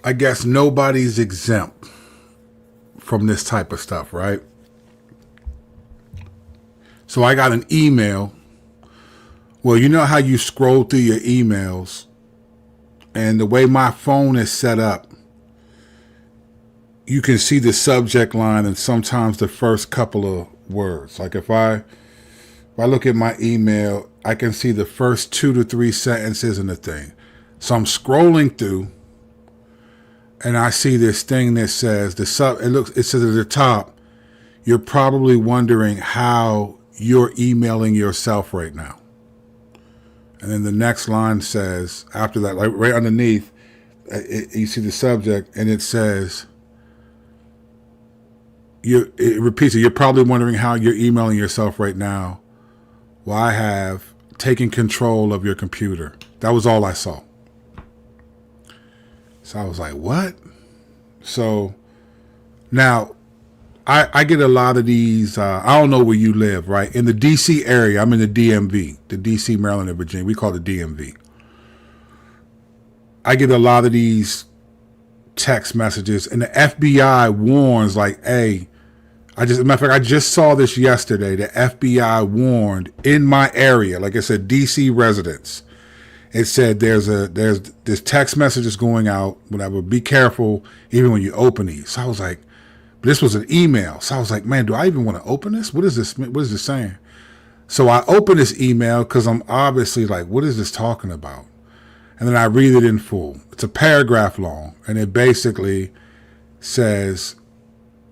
I guess nobody's exempt from this type of stuff, right? So I got an email. Well, you know how you scroll through your emails, and the way my phone is set up, you can see the subject line and sometimes the first couple of words. Like if I look at my email, I can see the first 2 to 3 sentences in the thing. So I'm scrolling through, and I see this thing that says it says at the top, you're probably wondering how you're emailing yourself right now. And then the next line says, after that, like right underneath, you see the subject, and it says, it repeats it. You're probably wondering how you're emailing yourself right now. Well, I have taken control of your computer. That was all I saw. So I was like, what? So now I get a lot of these. I don't know where you live, right? In the D.C. area, I'm in the DMV, the D.C., Maryland, and Virginia. We call it the DMV. I get a lot of these text messages, and the FBI warns, like, hey, as a matter of fact, I just saw this yesterday. The FBI warned in my area, like I said, D.C. residents. It said there's this text messages going out, whatever. Be careful even when you open these. So I was like, but this was an email. So I was like, man, do I even want to open this? What is this? What is this saying? So I open this email because I'm obviously like, what is this talking about? And then I read it in full. It's a paragraph long, and it basically says,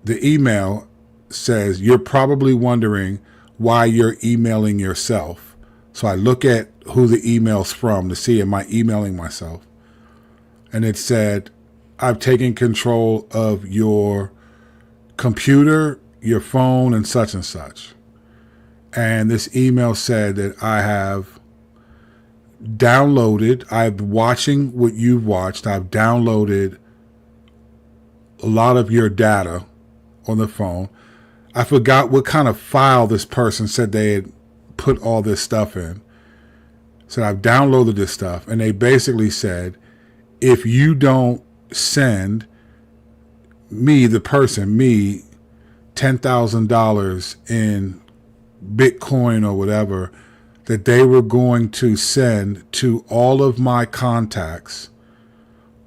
the email says, you're probably wondering why you're emailing yourself. So I look at who the email's from to see, am I emailing myself? And it said, I've taken control of your computer, your phone, and such and such. And this email said that I have downloaded, I'm watching what you've watched, I've downloaded a lot of your data on the phone. I forgot what kind of file this person said they had put all this stuff in. So I've downloaded this stuff, and they basically said, if you don't send me, the person, me, $10,000 in Bitcoin or whatever, that they were going to send to all of my contacts,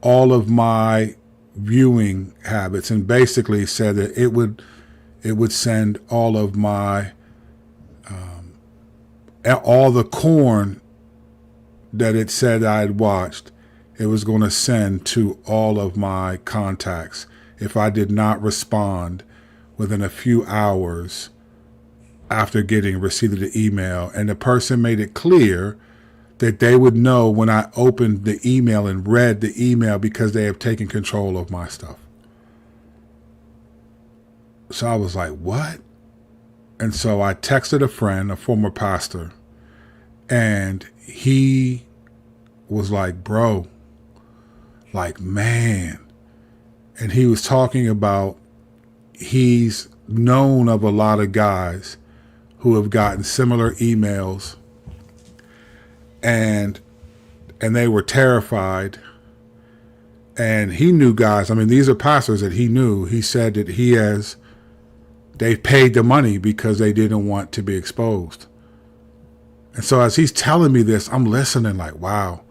all of my viewing habits, and basically said that it would send all of my all the corn that it said I'd watched, it was going to send to all of my contacts if I did not respond within a few hours after getting receipt of the email. And the person made it clear that they would know when I opened the email and read the email because they have taken control of my stuff. So I was like, what? And so I texted a friend, a former pastor, and he was like, bro, like, man. And he was talking about, he's known of a lot of guys who have gotten similar emails, and they were terrified. And he knew guys, I mean, these are pastors that he knew. He said that they paid the money because they didn't want to be exposed. And so as he's telling me this, I'm listening like, wow.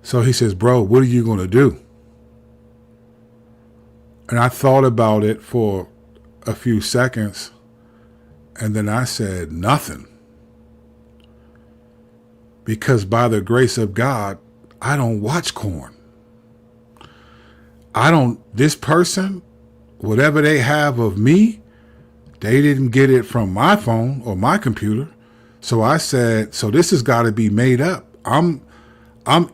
So he says, bro, what are you going to do? And I thought about it for a few seconds, and then I said, nothing. Because by the grace of God, I don't watch corn. This person, whatever they have of me, they didn't get it from my phone or my computer. So I said, so this has got to be made up. I'm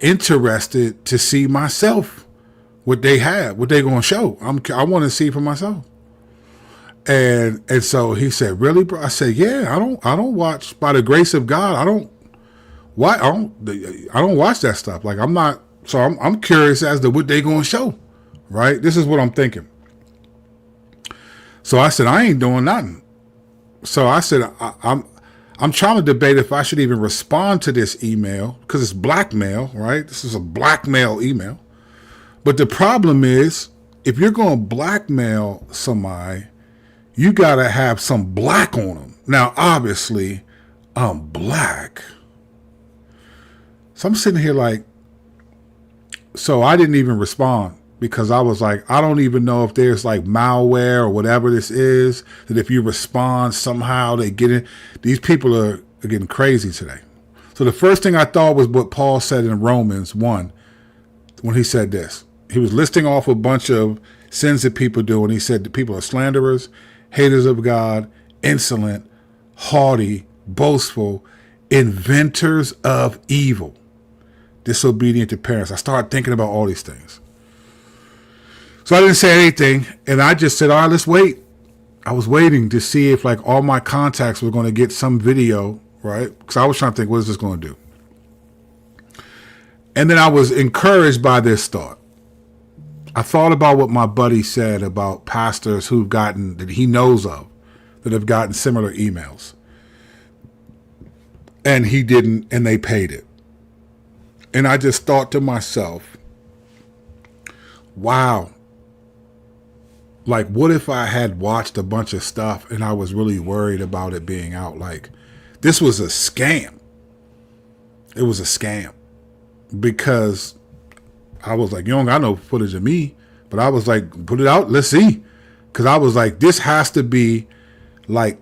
interested to see myself, what they have, what they're going to show. I want to see for myself. And so he said, really, bro? I said, yeah, I don't watch, by the grace of God, I don't watch that stuff. Like, I'm curious as to what they going to show, right? This is what I'm thinking. So I said, I ain't doing nothing. So I said, I'm trying to debate if I should even respond to this email because it's blackmail, right? This is a blackmail email. But the problem is, if you're going to blackmail somebody, you got to have some black on them. Now, obviously, I'm black. So I'm sitting here like, so I didn't even respond because I was like, I don't even know if there's like malware or whatever this is, that if you respond somehow they get in. These people are getting crazy today. So the first thing I thought was what Paul said in Romans 1 when he said this. He was listing off a bunch of sins that people do, and he said that people are slanderers, haters of God, insolent, haughty, boastful, inventors of evil, disobedient to parents. I started thinking about all these things. So I didn't say anything, and I just said, all right, let's wait. I was waiting to see if like all my contacts were going to get some video, right? Because I was trying to think, what is this going to do? And then I was encouraged by this thought. I thought about what my buddy said about pastors who've gotten, that he knows of, that have gotten similar emails. And he didn't, and they paid it. And I just thought to myself, wow, like what if I had watched a bunch of stuff and I was really worried about it being out? Like this was a scam. It was a scam because I was like, you don't got no footage of me, but I was like, put it out. Let's see. Cause I was like, this has to be like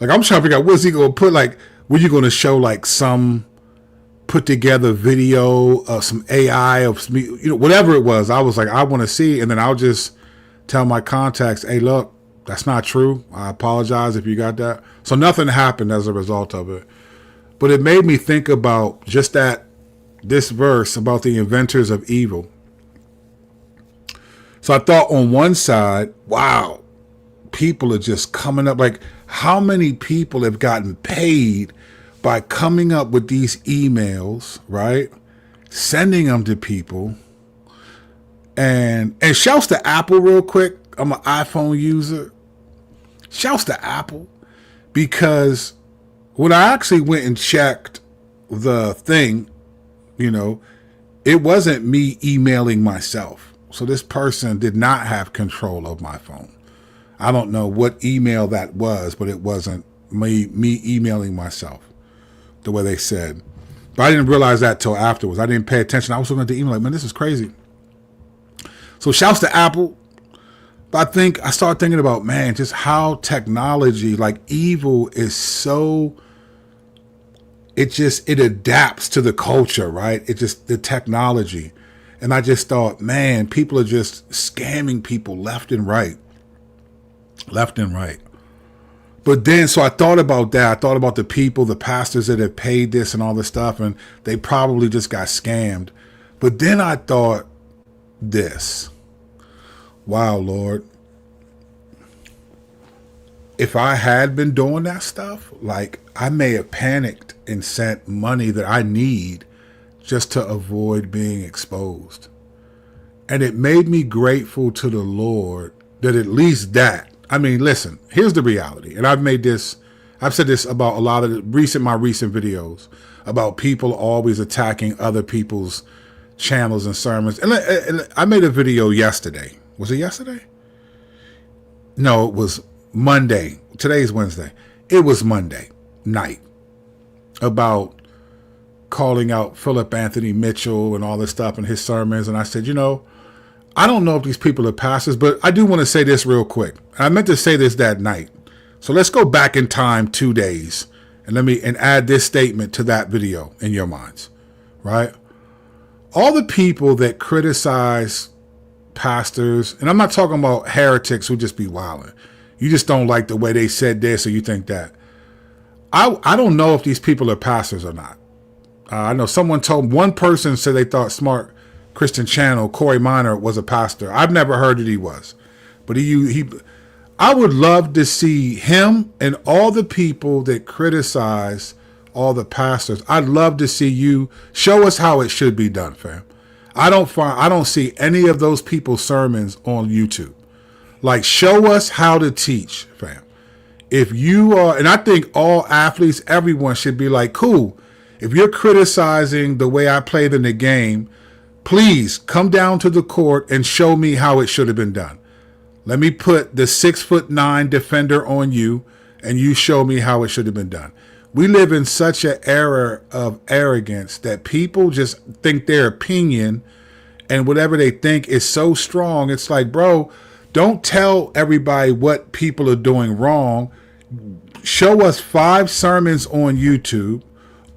I'm trying to figure out what's he going to put, like, were you going to show like some put together video of some AI of some, whatever it was. I was like, I want to see. And then I'll just tell my contacts, hey, look, that's not true. I apologize if you got that. So nothing happened as a result of it. But it made me think about just this verse about the inventors of evil. So I thought on one side, wow, people are just coming up. Like how many people have gotten paid by coming up with these emails, right? Sending them to people. And shouts to Apple real quick. I'm an iPhone user. Shouts to Apple because when I actually went and checked the thing, it wasn't me emailing myself. So this person did not have control of my phone. I don't know what email that was, but it wasn't me emailing myself the way they said. But I didn't realize that till afterwards. I didn't pay attention. I was looking at the email like, man, this is crazy. So shouts to Apple. But I started thinking about, man, just how technology, like evil is so, it adapts to the culture, right? The technology. And I just thought, man, people are just scamming people left and right. Left and right. But then, so I thought about that. I thought about the people, the pastors that have paid this and all this stuff, and they probably just got scammed. But then I thought this. Wow, Lord. If I had been doing that stuff, like I may have panicked and sent money that I need just to avoid being exposed. And it made me grateful to the Lord that at least that. I mean, listen, here's the reality. And I've said this about a lot of my recent videos about people always attacking other people's channels and sermons. And I made a video yesterday. Was it yesterday? No, it was Monday. Today's Wednesday. It was Monday night about calling out Philip Anthony Mitchell and all this stuff in his sermons. And I said, I don't know if these people are pastors, but I do want to say this real quick. I meant to say this that night. So let's go back in time 2 days and add this statement to that video in your minds, right? All the people that criticize pastors, and I'm not talking about heretics who just be wilding. You just don't like the way they said this or you think that. I don't know if these people are pastors or not. I know one person said they thought Smart Christian Channel, Corey Minor, was a pastor. I've never heard that he was. But I would love to see him and all the people that criticize all the pastors. I'd love to see you show us how it should be done, fam. I don't see any of those people's sermons on YouTube. Like, show us how to teach, fam. If you are, and I think all athletes, everyone should be like, cool. If you're criticizing the way I played in the game, please come down to the court and show me how it should have been done. Let me put the 6'9" defender on you and you show me how it should have been done. We live in such an era of arrogance that people just think their opinion and whatever they think is so strong. It's like, bro, don't tell everybody what people are doing wrong. Show us 5 sermons on YouTube,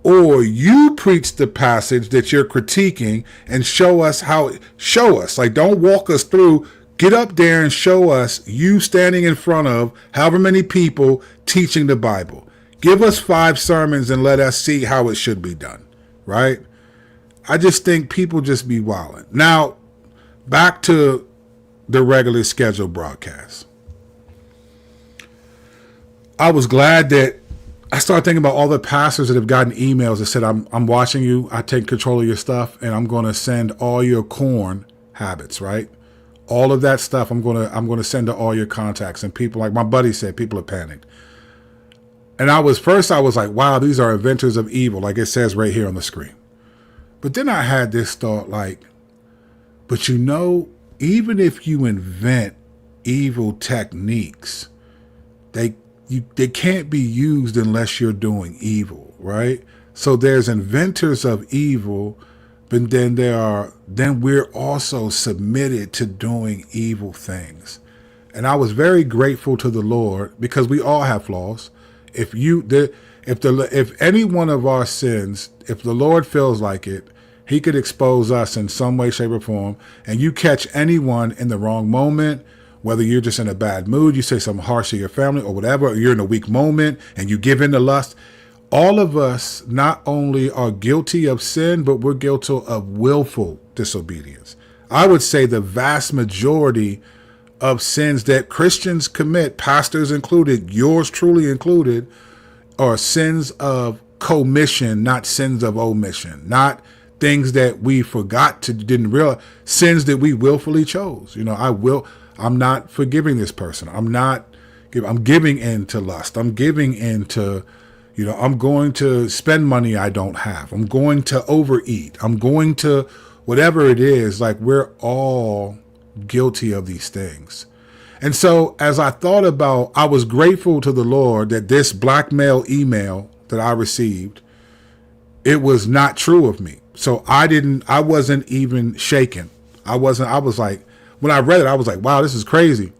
or you preach the passage that you're critiquing and show us how. Show us. Like, don't walk us through. Get up there and show us you standing in front of however many people teaching the Bible. Give us 5 sermons and let us see how it should be done, right? I just think people just be wilding. Now, back to the regular scheduled broadcast. I was glad that I started thinking about all the pastors that have gotten emails that said, I'm watching you, I take control of your stuff, and I'm going to send all your corn habits, right? All of that stuff I'm going to send to all your contacts. And people, like my buddy said, people are panicked. And I was like, wow, these are inventors of evil, like it says right here on the screen. But then I had this thought, like, but you know, even if you invent evil techniques, they can't be used unless you're doing evil, right? So there's inventors of evil, but then we're also submitted to doing evil things. And I was very grateful to the Lord, because we all have flaws. If any one of our sins, if the Lord feels like it, he could expose us in some way, shape, or form. And you catch anyone in the wrong moment, whether you're just in a bad mood, you say something harsh to your family or whatever, or you're in a weak moment and you give in to lust. All of us not only are guilty of sin, but we're guilty of willful disobedience. I would say the vast majority of sins that Christians commit, pastors included, yours truly included, are sins of commission, not sins of omission, not things that we didn't realize, sins that we willfully chose. You know, I'm not forgiving this person. I'm giving in to lust. I'm giving in to, you know, I'm going to spend money I don't have. I'm going to overeat. I'm going to whatever it is. Like, we're all guilty of these things. And so as I thought about, I was grateful to the Lord that this blackmail email that I received, it was not true of me. So I wasn't even shaken. I was like, when I read it, I was like, wow, this is crazy.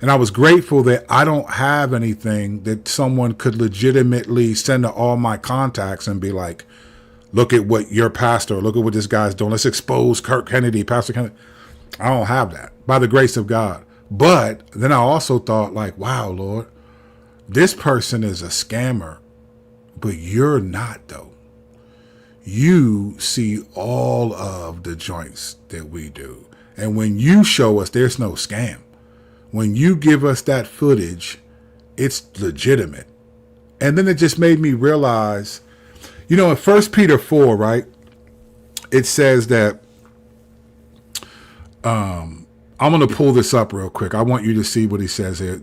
And I was grateful that I don't have anything that someone could legitimately send to all my contacts and be like, look at what your pastor, look at what this guy's doing. Let's expose Kirk Kennedy, Pastor Kennedy. I don't have that, by the grace of God. But then I also thought, like, wow, Lord, this person is a scammer, but you're not, though. You see all of the joints that we do. And when you show us, there's no scam. When you give us that footage, it's legitimate. And then it just made me realize, you know, in 1 Peter 4, right, it says that, I'm going to pull this up real quick. I want you to see what he says here.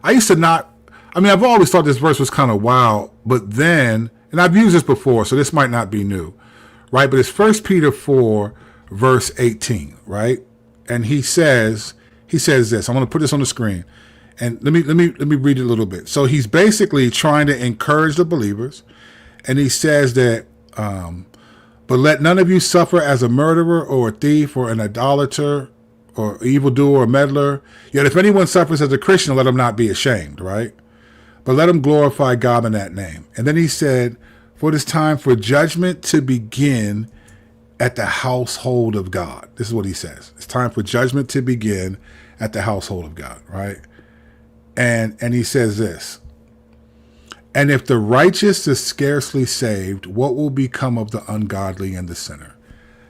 I've always thought this verse was kind of wild, but then, and I've used this before, so this might not be new, right? But it's 1 Peter 4, verse 18, right? And he says this. I'm going to put this on the screen, and let me read it a little bit. So he's basically trying to encourage the believers, and he says that, but let none of you suffer as a murderer or a thief or an idolater or evildoer or meddler. Yet if anyone suffers as a Christian, let him not be ashamed, right? But let him glorify God in that name. And then he said, for it is time for judgment to begin at the household of God. This is what he says. It's time for judgment to begin at the household of God, right? And he says this, and if the righteous is scarcely saved, what will become of the ungodly and the sinner?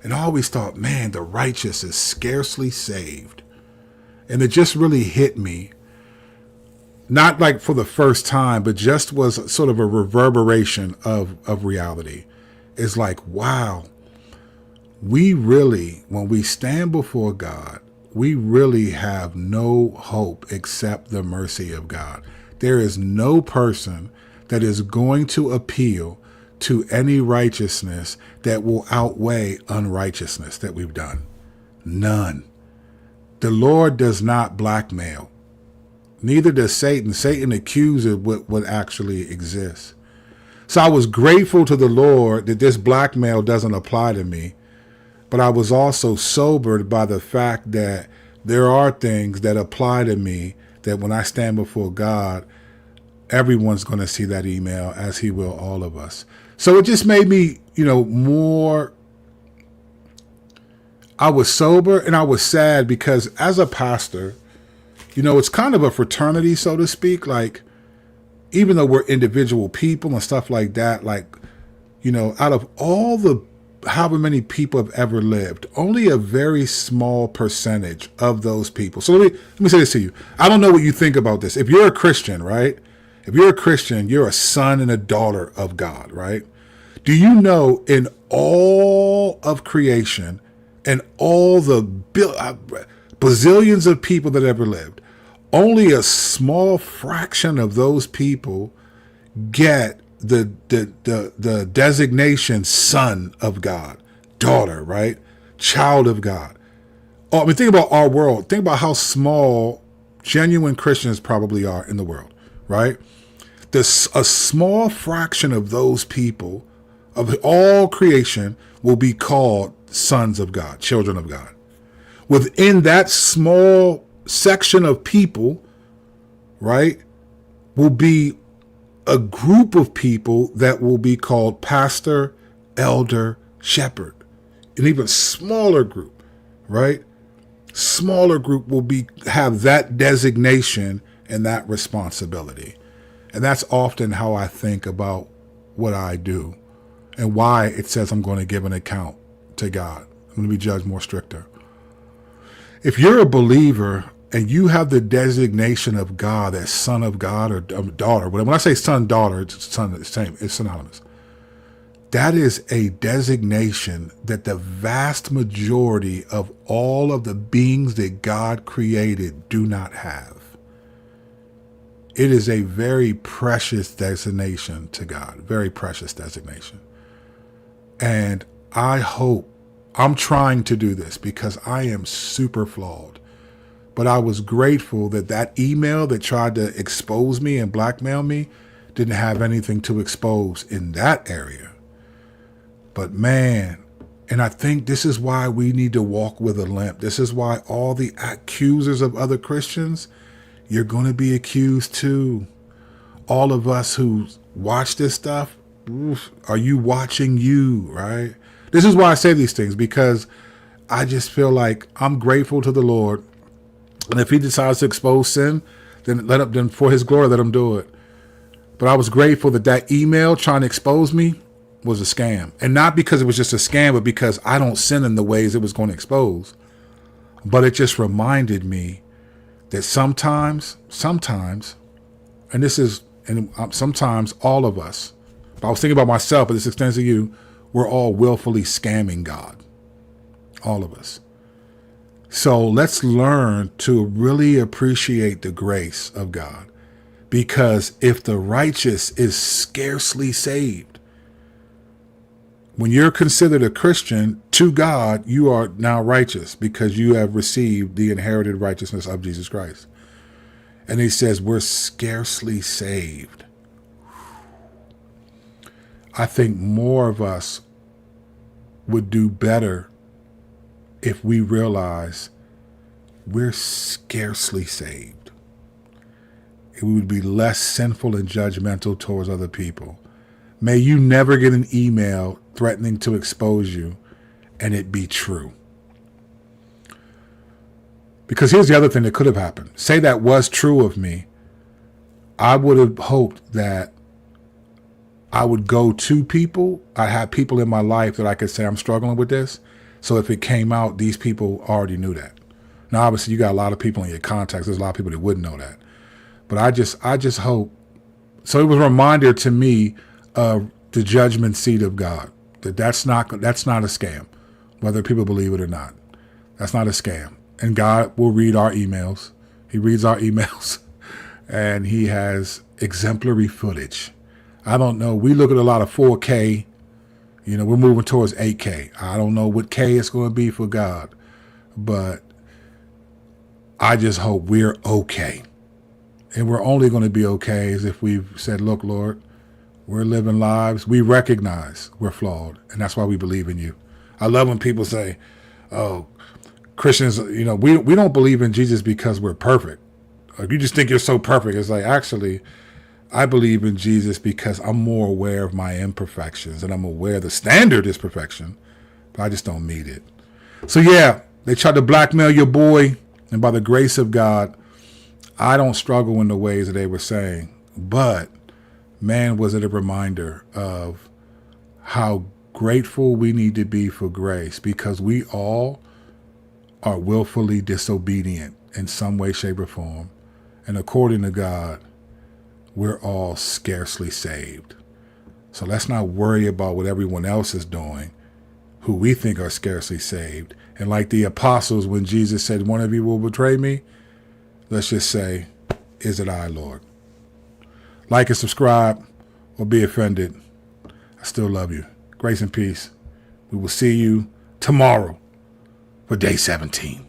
And I always thought, man, the righteous is scarcely saved. And it just really hit me, not like for the first time, but just was sort of a reverberation of reality. It's like, wow, we really, when we stand before God, we really have no hope except the mercy of God. There is no person that is going to appeal to any righteousness that will outweigh unrighteousness that we've done. None. The Lord does not blackmail. Neither does Satan. Satan accuses what actually exists. So I was grateful to the Lord that this blackmail doesn't apply to me, but I was also sobered by the fact that there are things that apply to me that when I stand before God, everyone's going to see that email, as he will all of us. So it just made me, more. I was sober and I was sad because as a pastor, it's kind of a fraternity, so to speak. Like, even though we're individual people and stuff like that, like, out of all the however many people have ever lived, only a very small percentage of those people. So let me say this to you. I don't know what you think about this. If you're a Christian, right? If you're a Christian, you're a son and a daughter of God, right? Do you know in all of creation and all the bazillions of people that ever lived, only a small fraction of those people get the designation son of God, daughter, right? Child of God. Oh, I mean, think about our world. Think about how small genuine Christians probably are in the world, right? A small fraction of those people of all creation will be called sons of God, children of God. Within that small section of people, right, will be a group of people that will be called pastor, elder, shepherd. An even smaller group, right? Smaller group will have that designation and that responsibility. And that's often how I think about what I do and why it says I'm going to give an account to God. I'm going to be judged more stricter. If you're a believer and you have the designation of God as son of God or daughter, when I say son, daughter, it's same, it's synonymous. That is a designation that the vast majority of all of the beings that God created do not have. It is a very precious designation to God, very precious designation. And I hope, I'm trying to do this because I am super flawed. But I was grateful that email that tried to expose me and blackmail me didn't have anything to expose in that area. But man, and I think this is why we need to walk with a limp. This is why all the accusers of other Christians, you're going to be accused too. All of us who watch this stuff, are you watching you, right? This is why I say these things, because I just feel like I'm grateful to the Lord. And if he decides to expose sin, then for his glory, let him do it. But I was grateful that email trying to expose me was a scam. And not because it was just a scam, but because I don't sin in the ways it was going to expose. But it just reminded me that sometimes, and sometimes all of us, but I was thinking about myself, but this extends to you, we're all willfully scamming God. All of us. So let's learn to really appreciate the grace of God. Because if the righteous is scarcely saved, when you're considered a Christian to God, you are now righteous because you have received the inherited righteousness of Jesus Christ. And he says we're scarcely saved. I think more of us would do better if we realize we're scarcely saved. We would be less sinful and judgmental towards other people. May you never get an email threatening to expose you and it be true. Because here's the other thing that could have happened. Say that was true of me. I would have hoped that I would go to people. I had people in my life that I could say I'm struggling with this. So if it came out, these people already knew that. Now, obviously, you got a lot of people in your contacts. There's a lot of people that wouldn't know that. But I just hope. So it was a reminder to me of the judgment seat of God. That's not a scam, whether people believe it or not. That's not a scam. And God will read our emails. He reads our emails, and he has exemplary footage. I don't know. We look at a lot of 4K. You know, we're moving towards 8K. I don't know what K it's going to be for God, but I just hope we're okay. And we're only going to be okay as if we've said, look, Lord, we're living lives. We recognize we're flawed, and that's why we believe in you. I love when people say, oh, Christians, you know, we don't believe in Jesus because we're perfect. Like, you just think you're so perfect. It's like, actually, I believe in Jesus because I'm more aware of my imperfections, and I'm aware the standard is perfection, but I just don't meet it. So yeah, they tried to blackmail your boy, and by the grace of God, I don't struggle in the ways that they were saying. But man, was it a reminder of how grateful we need to be for grace, because we all are willfully disobedient in some way, shape, or form. And according to God, we're all scarcely saved. So let's not worry about what everyone else is doing, who we think are scarcely saved. And like the apostles, when Jesus said, one of you will betray me, let's just say, is it I, Lord? Like and subscribe or be offended. I still love you. Grace and peace. We will see you tomorrow for day 17.